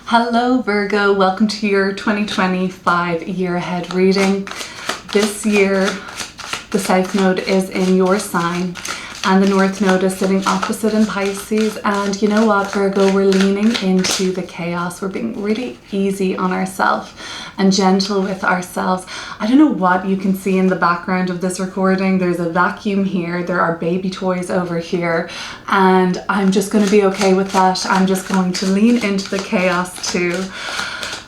Hello Virgo, welcome to your 2025 year ahead reading. This year the South Node is in your sign and the North Node is sitting opposite in Pisces, and you know what, Virgo, we're leaning into the chaos. We're being really easy on ourselves and gentle with ourselves. I don't know what you can see in the background of this recording. There's a vacuum here, there are baby toys over here, and I'm just going to be okay with that. I'm just going to lean into the chaos too.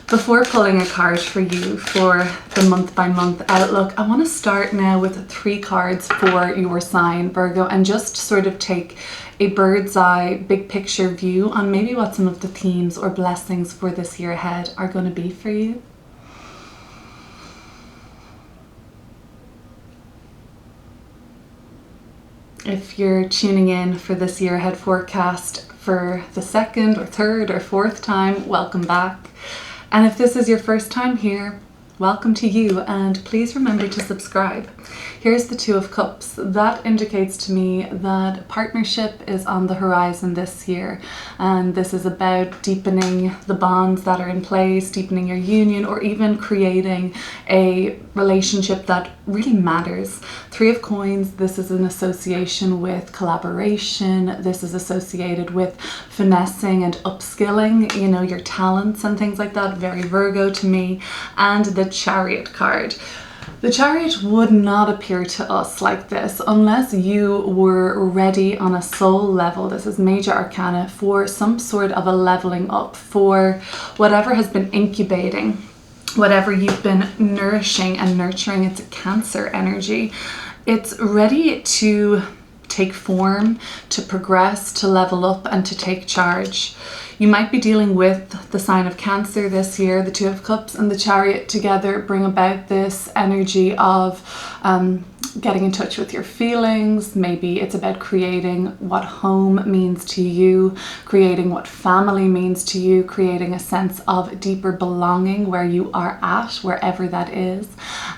Before pulling a card for you for the month by month outlook, I want to start now with 3 cards for your sign, Virgo, and just sort of take a bird's eye, big picture view on maybe what some of the themes or blessings for this year ahead are going to be for you. If you're tuning in for this year ahead forecast for the 2nd or 3rd or 4th time, welcome back. And if this is your first time here, welcome to you, and please remember to subscribe. Here's the 2 of Cups. That indicates to me that partnership is on the horizon this year, and this is about deepening the bonds that are in place, deepening your union, or even creating a relationship that really matters. 3 of Coins, this is an association with collaboration. This is associated with finessing and upskilling, you know, your talents and things like that. Very Virgo to me. And the Chariot card. The Chariot would not appear to us like this unless you were ready on a soul level. This is major arcana for some sort of a leveling up, for whatever has been incubating, whatever you've been nourishing and nurturing. It's a Cancer energy. It's ready to take form, to progress, to level up, and to take charge. You might be dealing with the sign of Cancer this year. The 2 of Cups and the Chariot together bring about this energy of getting in touch with your feelings. Maybe it's about creating what home means to you, creating what family means to you, creating a sense of deeper belonging where you are at, wherever that is.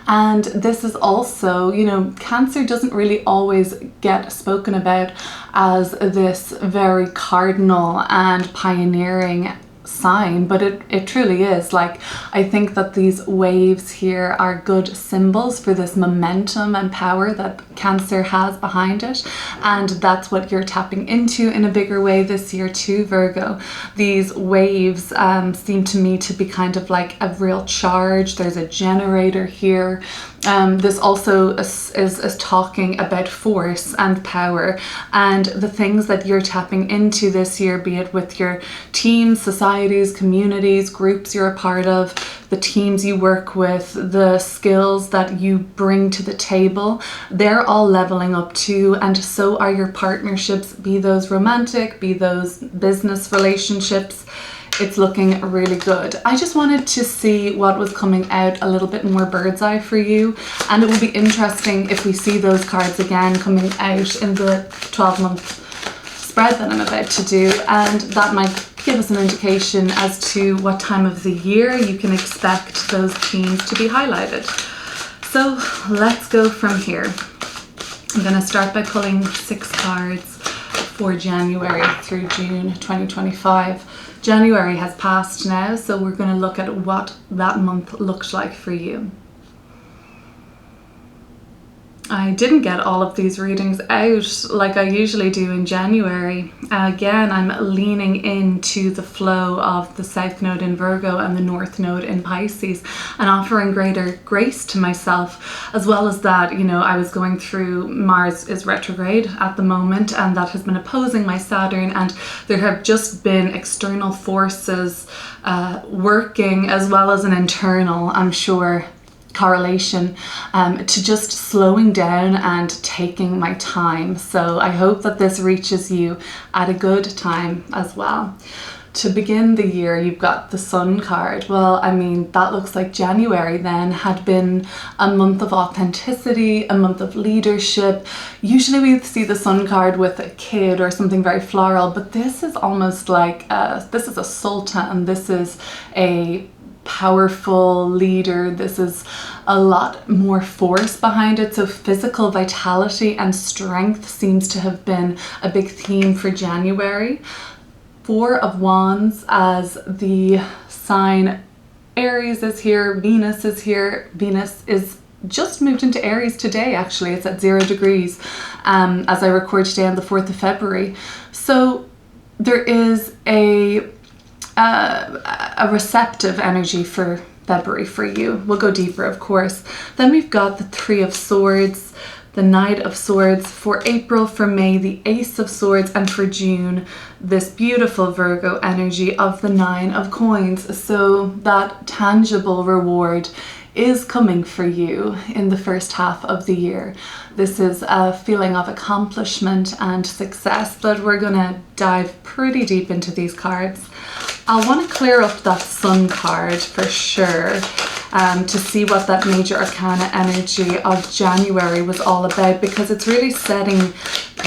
And this is also, you know, Cancer doesn't really always get spoken about as this very cardinal and pioneering sign, but it truly is. Like, I think that these waves here are good symbols for this momentum and power that Cancer has behind it, and that's what you're tapping into in a bigger way this year too, Virgo. These waves seem to me to be kind of like a real charge. There's a generator here. This also is talking about force and power, and the things that you're tapping into this year, be it with your teams, societies, communities, groups you're a part of, the teams you work with, the skills that you bring to the table, they're all leveling up too, and so are your partnerships, be those romantic, be those business relationships. It's looking really good. I just wanted to see what was coming out a little bit more bird's eye for you, and it will be interesting if we see those cards again coming out in the 12-month spread that I'm about to do, and that might give us an indication as to what time of the year you can expect those themes to be highlighted. So let's go from here. I'm going to start by pulling 6 cards for January through June 2025. January has passed now, so we're going to look at what that month looked like for you. I didn't get all of these readings out like I usually do in January. Again, I'm leaning into the flow of the South Node in Virgo and the North Node in Pisces, and offering greater grace to myself. As well as that, you know, I was going through, Mars is retrograde at the moment, and that has been opposing my Saturn, and there have just been external forces working, as well as an internal, I'm sure, correlation to just slowing down and taking my time. So I hope that this reaches you at a good time as well. To begin the year, you've got the Sun card. Well, I mean, that looks like January then had been a month of authenticity, a month of leadership. Usually we see the Sun card with a kid or something very floral, but this is almost like this is a sultan. This is a powerful leader. This is a lot more force behind it. So physical vitality and strength seems to have been a big theme for January. Four of Wands as the sign. Aries is here, Venus is here. Venus is just moved into Aries today, actually. It's at 0 degrees as I record today on the 4th of February. So there is a receptive energy for February for you. We'll go deeper, of course. Then we've got the Three of Swords, the Knight of Swords for April, for May, the Ace of Swords, and for June, this beautiful Virgo energy of the Nine of Coins. So that tangible reward is coming for you in the first half of the year. This is a feeling of accomplishment and success, but we're going to dive pretty deep into these cards. I'll want to clear up that Sun card for sure, to see what that major arcana energy of January was all about, because it's really setting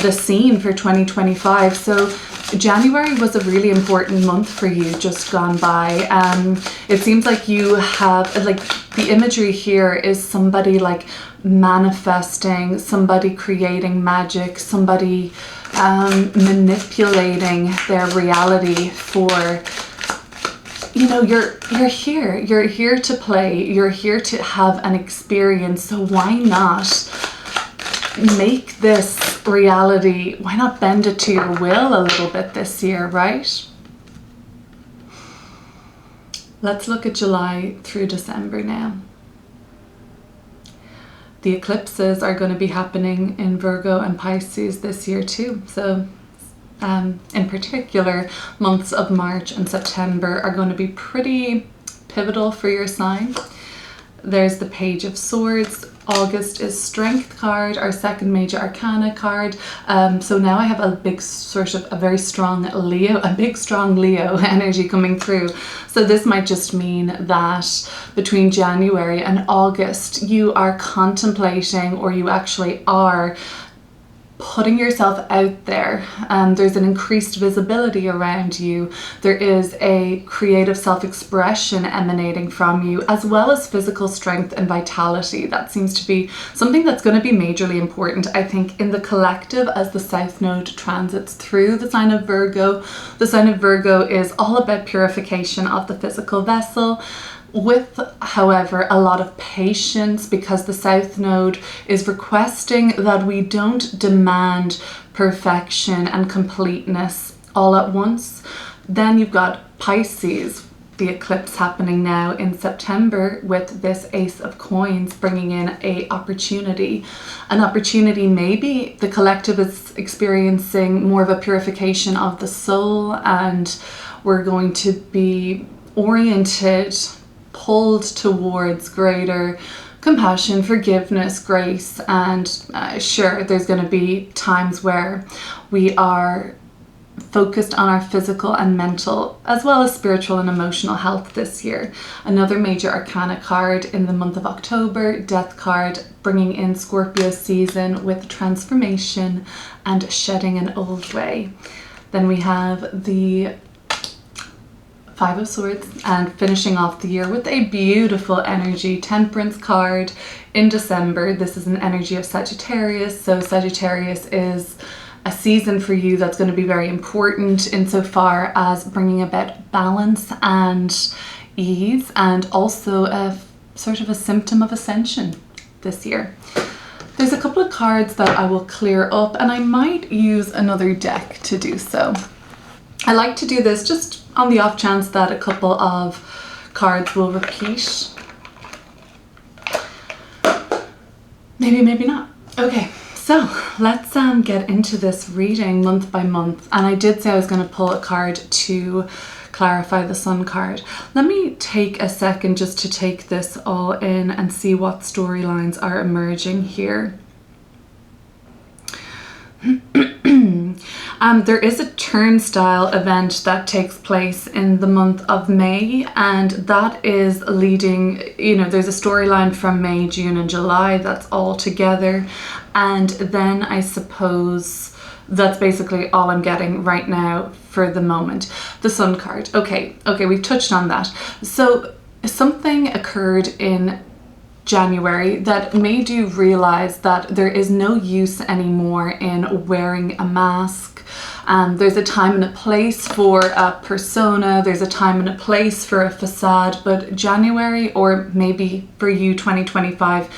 the scene for 2025. So January was a really important month for you just gone by. It seems like you have, like, the imagery here is somebody like manifesting, somebody creating magic, somebody manipulating their reality for, you know, you're here to play, you're here to have an experience. So why not make this reality, why not bend it to your will a little bit this year, right? Let's look at July through December now. The eclipses are going to be happening in Virgo and Pisces this year too. So in particular, months of March and September are going to be pretty pivotal for your sign. There's the Page of Swords. August is Strength card, our second major arcana card. So now I have a big sort of a very strong Leo, a big strong Leo energy coming through. So this might just mean that between January and August, you are contemplating, or you actually are putting yourself out there. There's an increased visibility around you. There is a creative self-expression emanating from you, as well as physical strength and vitality. That seems to be something that's going to be majorly important, I think, in the collective as the South Node transits through the sign of Virgo. The sign of Virgo is all about purification of the physical vessel, with, however, a lot of patience, because the South Node is requesting that we don't demand perfection and completeness all at once. Then you've got Pisces, the eclipse happening now in September, with this Ace of Coins bringing in an opportunity. Maybe the collective is experiencing more of a purification of the soul, and we're going to be oriented, pulled towards greater compassion, forgiveness, grace, and sure, there's going to be times where we are focused on our physical and mental, as well as spiritual and emotional health this year. Another major arcana card in the month of October, Death card, bringing in Scorpio season with transformation and shedding an old way. Then we have the Five of Swords, and finishing off the year with a beautiful energy, Temperance card in December. This is an energy of Sagittarius. So Sagittarius is a season for you that's going to be very important insofar as bringing about balance and ease, and also a sort of a symptom of ascension this year. There's a couple of cards that I will clear up, and I might use another deck to do so. I like to do this just on the off chance that a couple of cards will repeat. Maybe not. Okay, so let's get into this reading month by month. And I did say I was going to pull a card to clarify the Sun card. Let me take a second just to take this all in and see what storylines are emerging here. There is a turnstile event that takes place in the month of May, and that is leading, you know, there's a storyline from May, June and July that's all together. And then I suppose that's basically all I'm getting right now for the moment. The Sun card. Okay, we've touched on that. So something occurred in January that made you realize that there is no use anymore in wearing a mask. There's a time and a place for a persona, there's a time and a place for a facade, but January, or maybe for you 2025,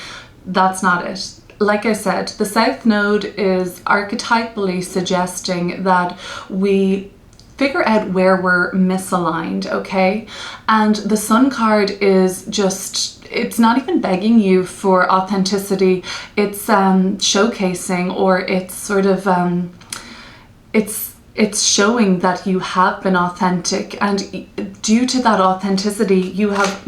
that's not it. Like I said, the South Node is archetypally suggesting that we figure out where we're misaligned, okay? And the Sun card is just, it's not even begging you for authenticity, it's showcasing, or it's sort of, it's showing that you have been authentic, and due to that authenticity, you have,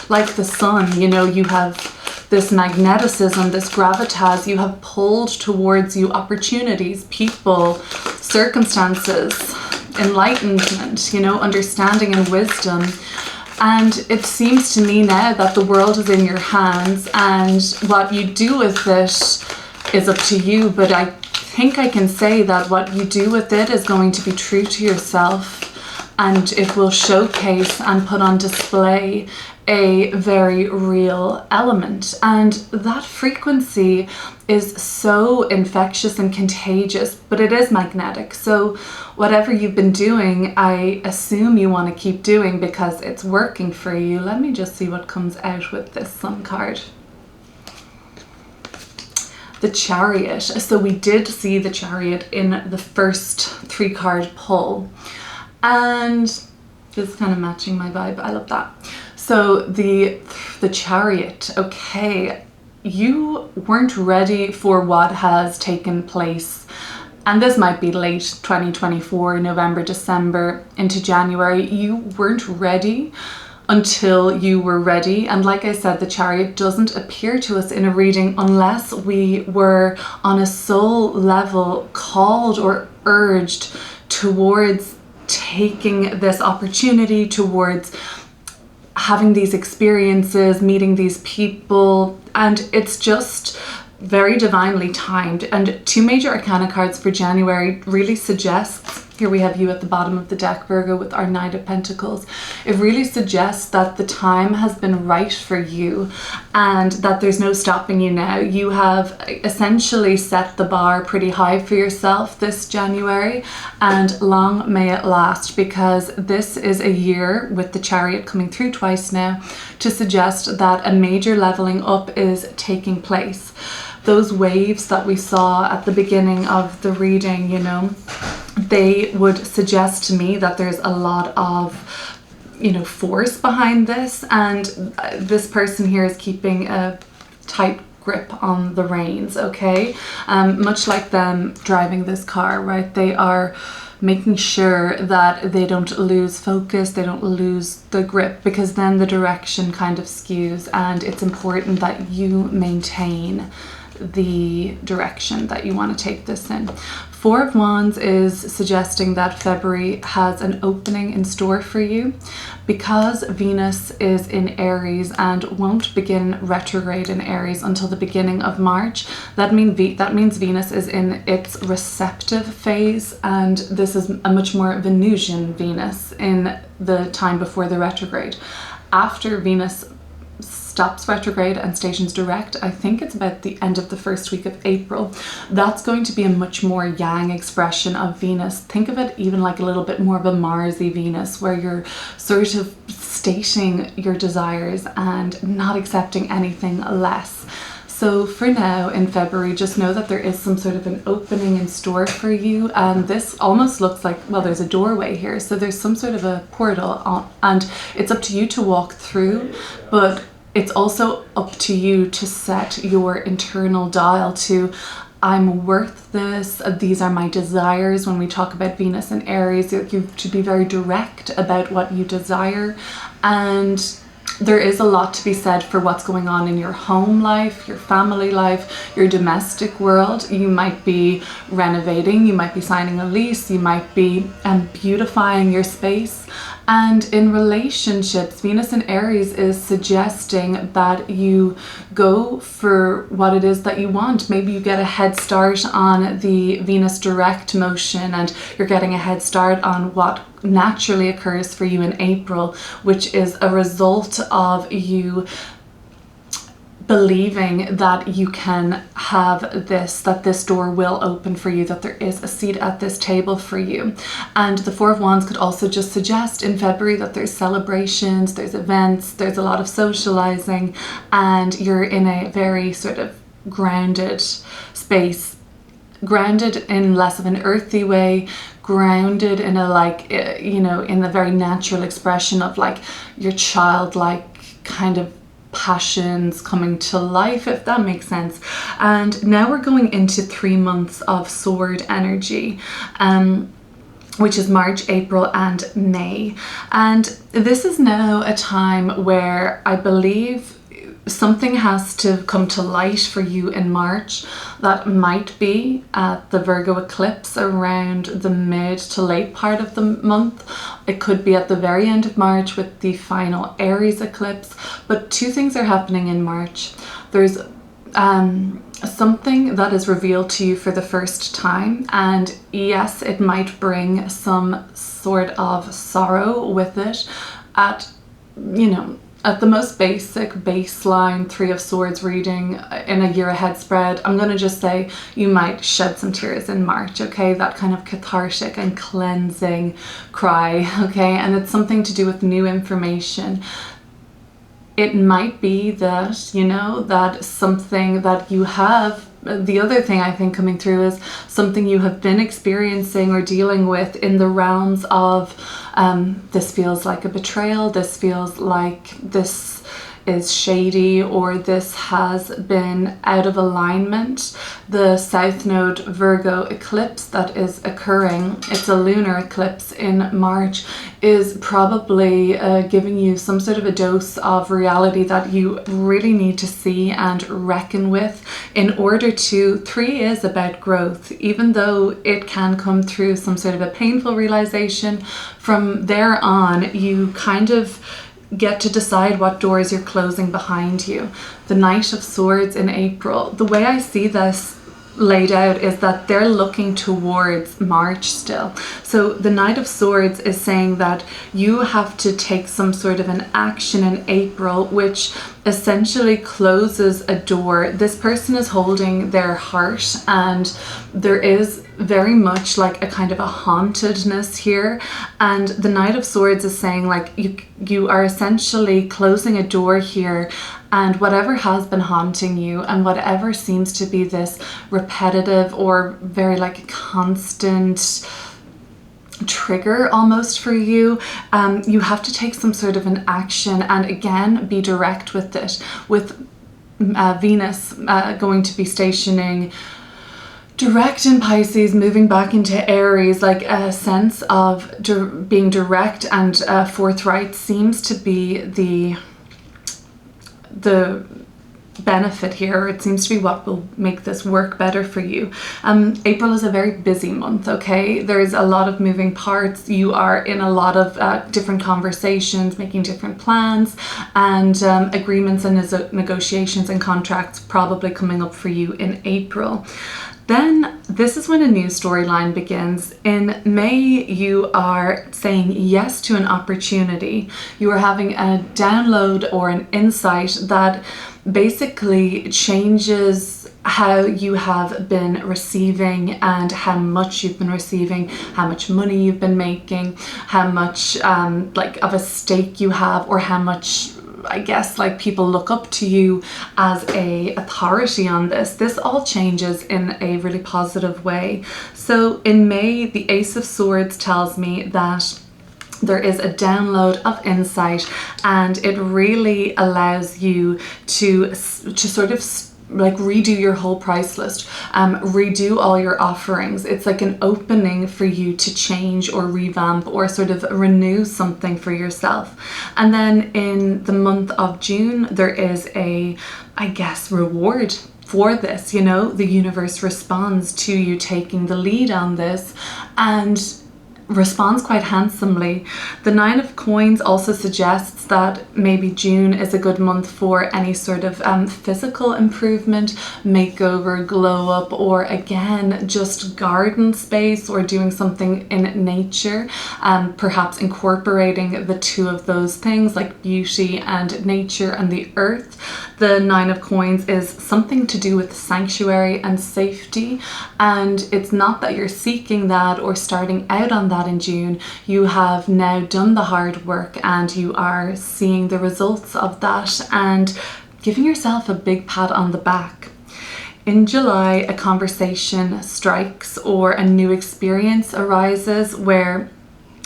like the sun, you know, you have this magneticism, this gravitas, you have pulled towards you opportunities, people, circumstances, enlightenment, you know, understanding and wisdom. And it seems to me now that the world is in your hands, and what you do with it is up to you. But I think I can say that what you do with it is going to be true to yourself, and it will showcase and put on display a very real element. And that frequency is so infectious and contagious, but it is magnetic. So whatever you've been doing, I assume you want to keep doing because it's working for you. Let me just see what comes out with this Sun card. The Chariot. So we did see the Chariot in the first 3-card pull, and this is kind of matching my vibe. I love that. So the Chariot, okay, you weren't ready for what has taken place, and this might be late 2024, November, December into January. You weren't ready until you were ready. And like I said, the Chariot doesn't appear to us in a reading unless we were on a soul level called or urged towards taking this opportunity, towards having these experiences, meeting these people, and it's just very divinely timed. And 2 major arcana cards for January really suggests, here we have you at the bottom of the deck, Virgo, with our Knight of Pentacles. It really suggests that the time has been right for you and that there's no stopping you now. You have essentially set the bar pretty high for yourself this January, and long may it last, because this is a year with the Chariot coming through twice now to suggest that a major leveling up is taking place. Those waves that we saw at the beginning of the reading, you know, they would suggest to me that there's a lot of, you know, force behind this, and this person here is keeping a tight grip on the reins, okay? Much like them driving this car, right? They are making sure that they don't lose focus, they don't lose the grip, because then the direction kind of skews, and it's important that you maintain the direction that you want to take this in. 4 of Wands is suggesting that February has an opening in store for you, because Venus is in Aries and won't begin retrograde in Aries until the beginning of March. That means Venus is in its receptive phase, and this is a much more Venusian Venus in the time before the retrograde. After Venus stops retrograde and stations direct, I think it's about the end of the first week of April, that's going to be a much more yang expression of Venus. Think of it even like a little bit more of a Marsy Venus, where you're sort of stating your desires and not accepting anything less. So for now in February, just know that there is some sort of an opening in store for you, and this almost looks like, well, there's a doorway here, so there's some sort of a portal and it's up to you to walk through, but it's also up to you to set your internal dial to, I'm worth this, these are my desires. When we talk about Venus and Aries, you have to be very direct about what you desire, and there is a lot to be said for what's going on in your home life, your family life, your domestic world. You might be renovating, you might be signing a lease, you might be beautifying your space. And in relationships, Venus in Aries is suggesting that you go for what it is that you want. Maybe you get a head start on the Venus direct motion, and you're getting a head start on what naturally occurs for you in April, which is a result of you believing that you can have this, that this door will open for you, that there is a seat at this table for you. And the Four of Wands could also just suggest in February that there's celebrations, there's events, there's a lot of socializing, and you're in a very sort of grounded space, grounded in less of an earthy way, grounded in a like, you know, in the very natural expression of like your childlike kind of passions coming to life, if that makes sense. And now we're going into 3 months of sword energy, which is March, April and May. And this is now a time where I believe something has to come to light for you in March. That might be at the Virgo eclipse around the mid to late part of the month. It could be at the very end of March with the final Aries eclipse. But two things are happening in March. There's something that is revealed to you for the first time, and yes, it might bring some sort of sorrow with it. At, you know, at the most basic baseline 3 of Swords reading in a year ahead spread, I'm going to just say you might shed some tears in March, okay? That kind of cathartic and cleansing cry, okay? And it's something to do with new information. It might be that, you know, that something that you have, the other thing I think coming through is something you have been experiencing or dealing with in the realms of this feels like a betrayal, this feels like this is shady, or this has been out of alignment. The South Node Virgo eclipse that is occurring, it's a lunar eclipse in March, is probably giving you some sort of a dose of reality that you really need to see and reckon with in order to, 3 is about growth, even though it can come through some sort of a painful realization. From there on, you kind of get to decide what doors you're closing behind you. The Knight of Swords in April, the way I see this laid out is that they're looking towards March still. So the Knight of Swords is saying that you have to take some sort of an action in April, which essentially closes a door. This person is holding their heart, and there is very much like a kind of a hauntedness here. And the Knight of Swords is saying like you are essentially closing a door here, and whatever has been haunting you and whatever seems to be this repetitive or very like constant trigger almost for you, you have to take some sort of an action and again be direct with it. With Venus going to be stationing direct in Pisces, moving back into Aries, like a sense of being direct and forthright seems to be the benefit here. It seems to be what will make this work better for you. April is a very busy month, okay? There's a lot of moving parts. You are in a lot of different conversations, making different plans, and agreements and negotiations and contracts probably coming up for you in April. Then this is when a new storyline begins. In May, you are saying yes to an opportunity. You are having a download or an insight that basically changes how you have been receiving and how much you've been receiving, how much money you've been making, how much like of a stake you have, or how much, I guess, like people look up to you as a authority on this. This all changes in a really positive way. So in May, the Ace of Swords tells me that there is a download of insight, and it really allows you to sort of like redo your whole price list, redo all your offerings. It's like an opening for you to change or revamp or sort of renew something for yourself. And then in the month of June, there is a, I guess, reward for this. The universe responds to you taking the lead on this, and responds quite handsomely. The Nine of Coins also suggests that maybe June is a good month for any sort of physical improvement, makeover, glow up, or again just garden space or doing something in nature, perhaps incorporating the two of those things like beauty and nature and the earth. The Nine of Coins is something to do with sanctuary and safety, and it's not that you're seeking that or starting out on that in June. You have now done the hard work and you are seeing the results of that and giving yourself a big pat on the back. In July, a conversation strikes or a new experience arises where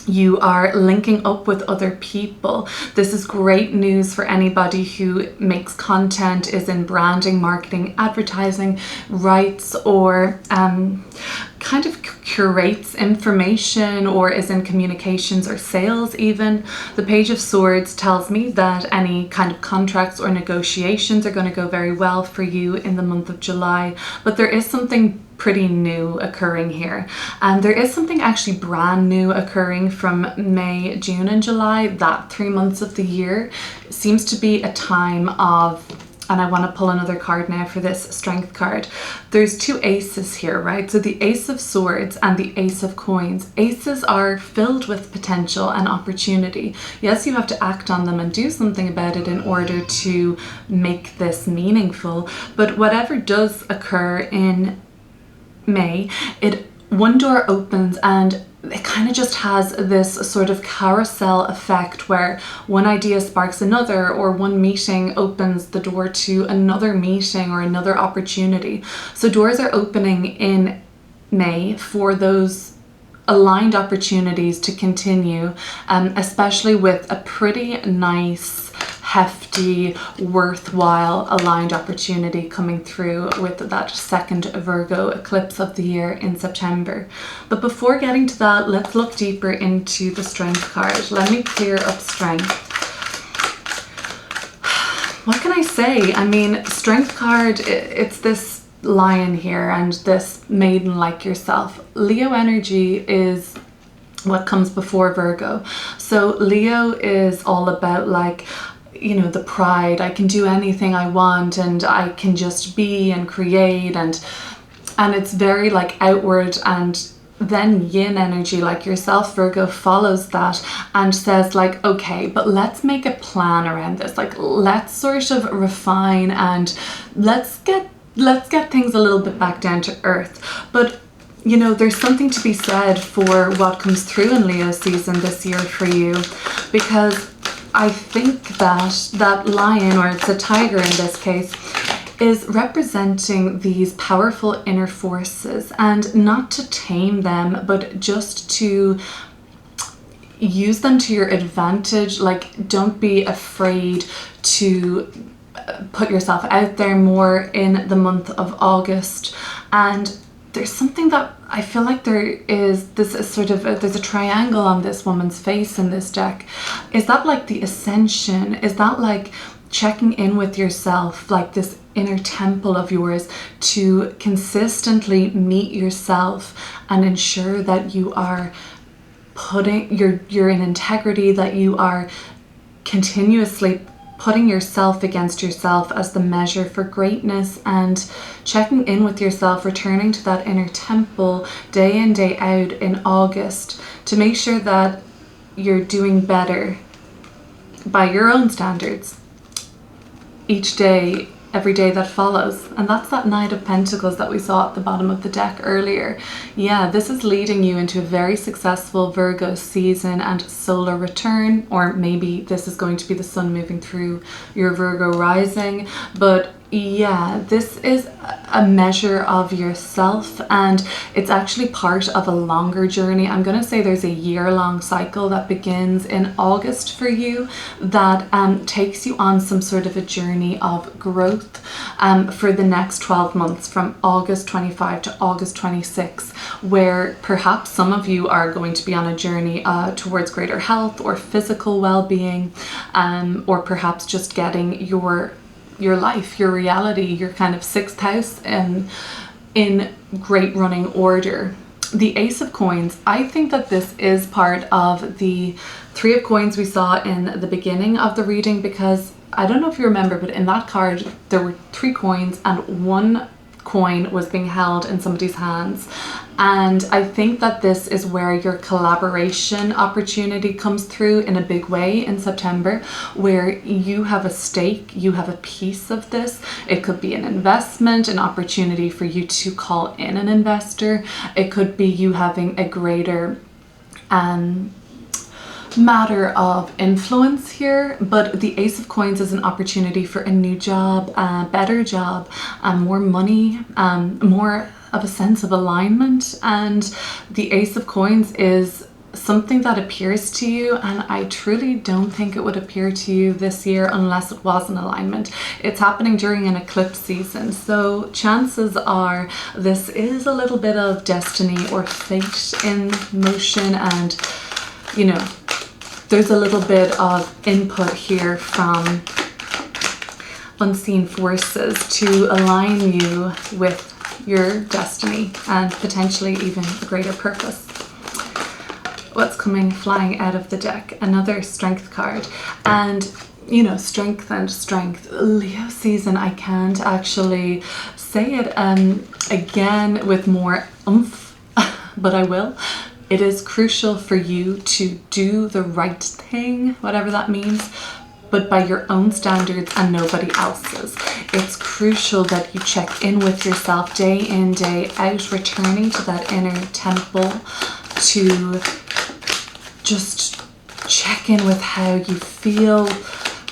you are linking up with other people. This is great news for anybody who makes content, is in branding, marketing, advertising, writes, or kind of curates information, or is in communications or sales even. The Page of Swords tells me that any kind of contracts or negotiations are going to go very well for you in the month of July. But there is something pretty new occurring here, and there is something actually brand new occurring from May, June and July. That 3 months of the year seems to be a time of, and I want to pull another card now for this strength card. There's two aces here, right? So the Ace of Swords and the Ace of Coins. Aces are filled with potential and opportunity. Yes, you have to act on them and do something about it in order to make this meaningful, but whatever does occur in May, one door opens and it kind of just has this sort of carousel effect where one idea sparks another, or one meeting opens the door to another meeting or another opportunity. So doors are opening in May for those aligned opportunities to continue, especially with a pretty nice, hefty, worthwhile aligned opportunity coming through with that second Virgo eclipse of the year in September. But before getting to that, let's look deeper into the strength card. Let me clear up strength. What can I say? I mean, strength card, it's this lion here and this maiden like yourself. Leo energy is what comes before Virgo. So Leo is all about like, you know, the pride. I can do anything I want and I can just be and create, and it's very like outward. And then yin energy like yourself, Virgo, follows that and says like, okay, but let's make a plan around this. Like, let's sort of refine and let's get things a little bit back down to earth. But you know, there's something to be said for what comes through in Leo season this year for you, because I think that lion, or it's a tiger in this case, is representing these powerful inner forces, and not to tame them, but just to use them to your advantage. Like, don't be afraid to put yourself out there more in the month of August. And there's something that I feel like there is this sort of, there's a triangle on this woman's face in this deck. Is that like the ascension? Is that like checking in with yourself, like this inner temple of yours, to consistently meet yourself and ensure that you are you're in integrity, that you are continuously putting yourself against yourself as the measure for greatness, and checking in with yourself, returning to that inner temple day in, day out in August to make sure that you're doing better by your own standards each day, every day that follows. And that's that Knight of Pentacles that we saw at the bottom of the deck earlier. Yeah, this is leading you into a very successful Virgo season and solar return, or maybe this is going to be the sun moving through your Virgo rising. But yeah, this is a measure of yourself, and it's actually part of a longer journey. I'm going to say there's a year-long cycle that begins in August for you that takes you on some sort of a journey of growth for the next 12 months, from August 25 to August 26, where perhaps some of you are going to be on a journey towards greater health or physical well-being, or perhaps just getting your life, your reality, your kind of sixth house in great running order. the Ace of Coins, I think that this is part of the Three of Coins we saw in the beginning of the reading, because I don't know if you remember, but in that card there were 3 coins and 1 coin was being held in somebody's hands. And I think that this is where your collaboration opportunity comes through in a big way in September, where you have a stake, you have a piece of this. It could be an investment, an opportunity for you to call in an investor. It could be you having a greater matter of influence here, but the Ace of Coins is an opportunity for a new job, a better job, more money, more of a sense of alignment. And the Ace of Coins is something that appears to you, and I truly don't think it would appear to you this year unless it was an alignment. It's happening during an eclipse season, so chances are this is a little bit of destiny or fate in motion, and you know, there's a little bit of input here from unseen forces to align you with your destiny and potentially even a greater purpose. What's coming flying out of the deck? Another Strength card. And you know, strength and strength. Leo season, I can't actually say it again with more oomph, but I will. It is crucial for you to do the right thing, whatever that means, but by your own standards and nobody else's. It's crucial that you check in with yourself day in, day out, returning to that inner temple to just check in with how you feel,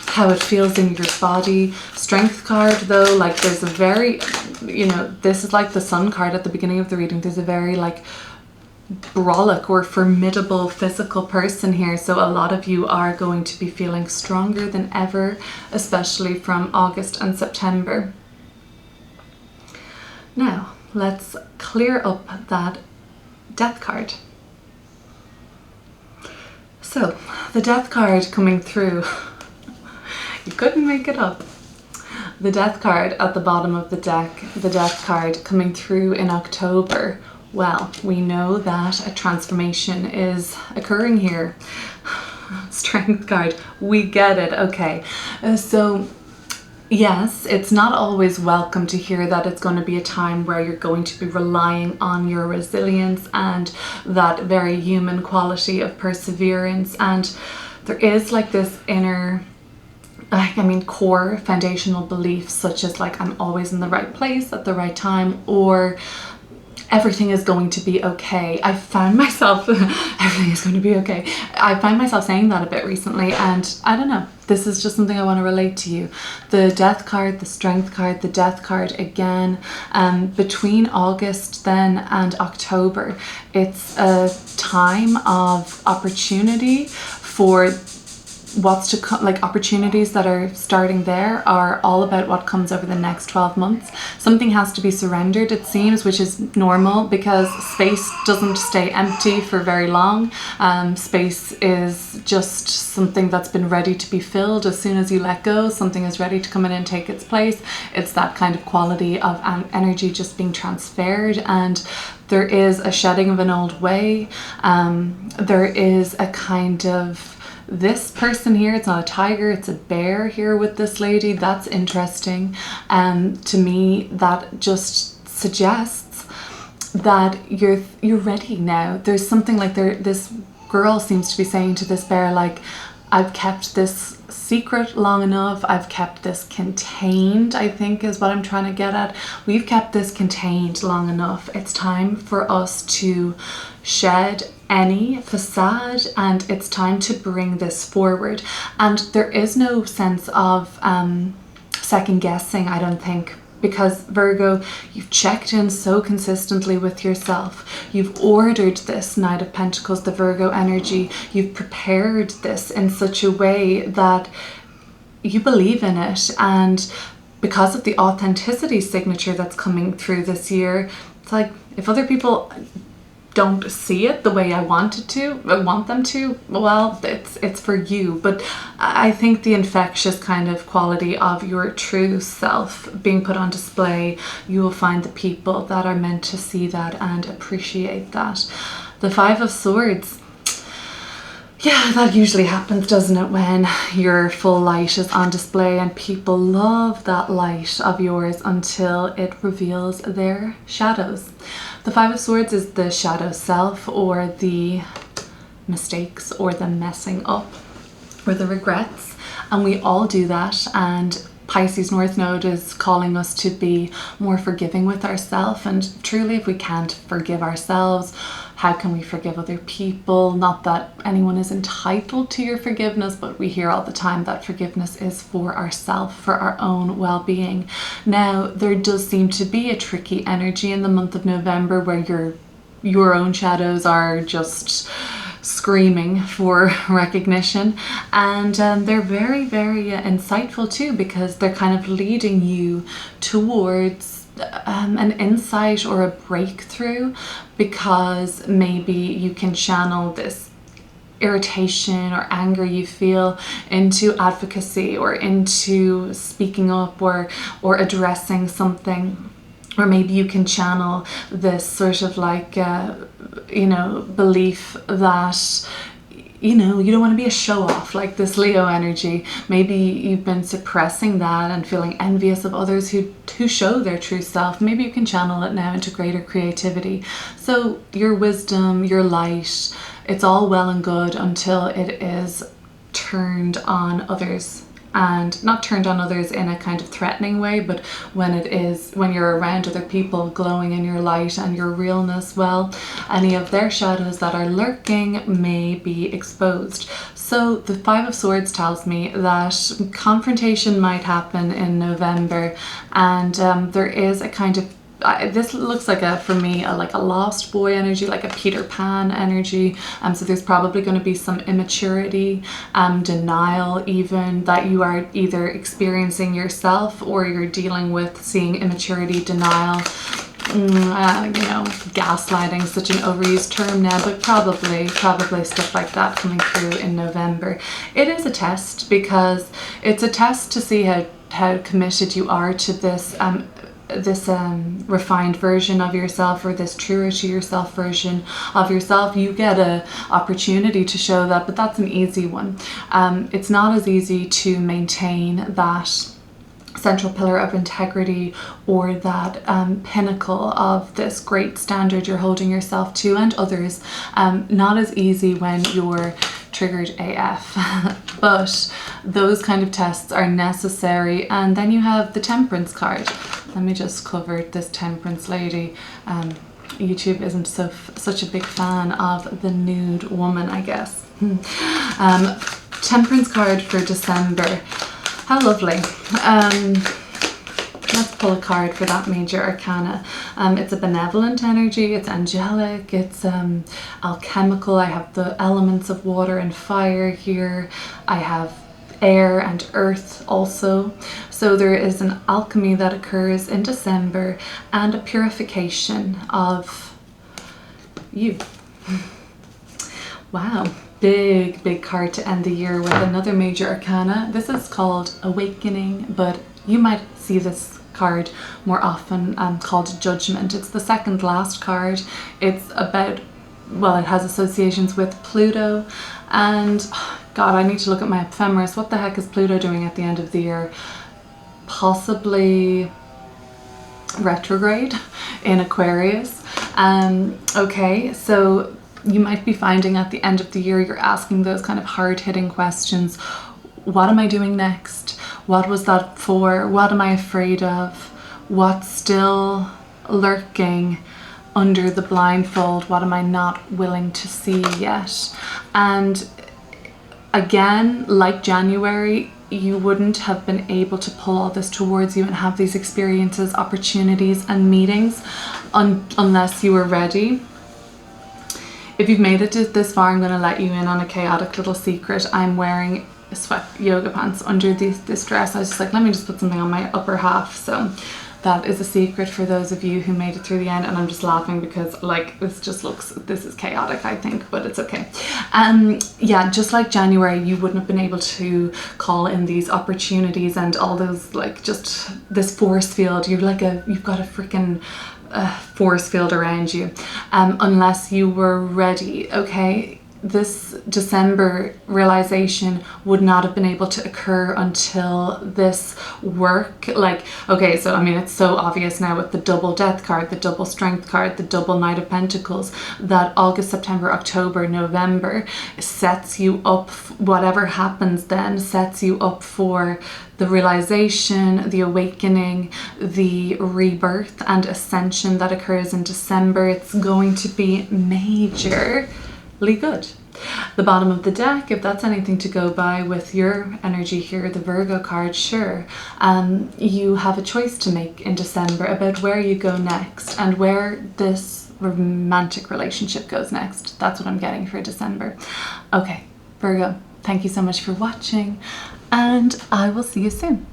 how it feels in your body. Strength card though, like there's a very, you know, this is like the Sun card at the beginning of the reading. There's a very like brolic or formidable physical person here, so a lot of you are going to be feeling stronger than ever, especially from August and September. Now let's clear up that Death card. So the Death card coming through, you couldn't make it up. The Death card at the bottom of the deck, the Death card coming through in October. Well, we know that a transformation is occurring here. Strength card, we get it, okay. So yes, it's not always welcome to hear that it's going to be a time where you're going to be relying on your resilience and that very human quality of perseverance. And there is like this inner, core foundational beliefs such as like, I'm always in the right place at the right time, or everything is going to be okay. I found myself, everything is going to be okay. I find myself saying that a bit recently, and I don't know, this is just something I want to relate to you. The Death card, the Strength card, the Death card again, between August then and October, it's a time of opportunity for what's to come. Like opportunities that are starting there are all about what comes over the next 12 months. Something has to be surrendered, it seems, which is normal because space doesn't stay empty for very long. Space is just something that's been ready to be filled. As soon as you let go, something is ready to come in and take its place. It's that kind of quality of energy just being transferred, and there is a shedding of an old way. There is a kind of, this person here, it's not a tiger, it's a bear here with this lady. That's interesting. To me, that just suggests that you're ready now. There's something like this girl seems to be saying to this bear, like, I've kept this secret long enough. I've kept this contained, I think is what I'm trying to get at. We've kept this contained long enough. It's time for us to shed any facade, and it's time to bring this forward. And there is no sense of second guessing, I don't think, because Virgo, you've checked in so consistently with yourself. You've ordered this Knight of Pentacles, the Virgo energy. You've prepared this in such a way that you believe in it. And because of the authenticity signature that's coming through this year, it's like if other people don't see it the way I want them to, well, it's for you. But I think the infectious kind of quality of your true self being put on display, you will find the people that are meant to see that and appreciate that. The Five of Swords. Yeah, that usually happens, doesn't it, when your full light is on display, and people love that light of yours until it reveals their shadows. The Five of Swords is the shadow self, or the mistakes, or the messing up, or the regrets, and we all do that. And Pisces North Node is calling us to be more forgiving with ourselves, and truly, if we can't forgive ourselves, how can we forgive other people? Not that anyone is entitled to your forgiveness, but we hear all the time that forgiveness is for ourselves, for our own well-being. Now, there does seem to be a tricky energy in the month of November where your own shadows are just screaming for recognition, and they're very, very insightful too, because they're kind of leading you towards an insight or a breakthrough, because maybe you can channel this irritation or anger you feel into advocacy, or into speaking up, or addressing something. Or maybe you can channel this sort of like belief that you don't want to be a show-off, like this Leo energy. Maybe you've been suppressing that and feeling envious of others who show their true self. Maybe you can channel it now into greater creativity. So your wisdom, your light, it's all well and good until it is turned on others. And not turned on others in a kind of threatening way, but when you're around other people glowing in your light and your realness, well, any of their shadows that are lurking may be exposed. So the Five of Swords tells me that confrontation might happen in November, and there is a kind of this looks like for me like a lost boy energy, like a Peter Pan energy. So there's probably going to be some immaturity, denial even, that you are either experiencing yourself, or you're dealing with seeing immaturity, denial. Gaslighting, such an overused term now, but probably stuff like that coming through in November. It is a test, because it's a test to see how committed you are to this refined version of yourself, or this truer to yourself version of yourself. You get a opportunity to show that, but that's an easy one. It's not as easy to maintain that central pillar of integrity, or that pinnacle of this great standard you're holding yourself to and others. Not as easy when you're triggered AF. But those kind of tests are necessary. And then you have the Temperance card. Let me just cover this Temperance lady. YouTube isn't such a big fan of the nude woman, I guess. Temperance card for December. How lovely. Let's pull a card for that major arcana. It's a benevolent energy, it's angelic, it's alchemical. I have the elements of water and fire here. I have air and earth also. So there is an alchemy that occurs in December, and a purification of you. Wow. Big card to end the year with another major arcana. This is called Awakening, but you might see this card more often called Judgment. It's the second last card. It's about, well, it has associations with Pluto, and God, I need to look at my ephemeris. What the heck is Pluto doing at the end of the year? Possibly retrograde in Aquarius. Okay, so you might be finding at the end of the year you're asking those kind of hard-hitting questions. What am I doing next? What was that for? What am I afraid of? What's still lurking under the blindfold? What am I not willing to see yet? And again, like January, you wouldn't have been able to pull all this towards you and have these experiences, opportunities, and meetings unless you were ready. If you've made it this far, I'm going to let you in on a chaotic little secret. I'm wearing sweat yoga pants under this dress. I was just like, let me just put something on my upper half. So that is a secret for those of you who made it through the end. And I'm just laughing because like this is chaotic, I think, but it's okay. Yeah, just like January, you wouldn't have been able to call in these opportunities and all those, like, just this force field. You've got a freaking force field around you, unless you were ready. Okay, this December realization would not have been able to occur until this work. Like, okay, so I mean, it's so obvious now with the double death card, the double strength card, the double Knight of Pentacles, that August, September, October, November sets you up, whatever happens then sets you up for the realization, the awakening, the rebirth and ascension that occurs in December. It's going to be majorly good. The bottom of the deck, if that's anything to go by with your energy here, the Virgo card, sure. You have a choice to make in December about where you go next and where this romantic relationship goes next. That's what I'm getting for December. Okay, Virgo, thank you so much for watching, and I will see you soon.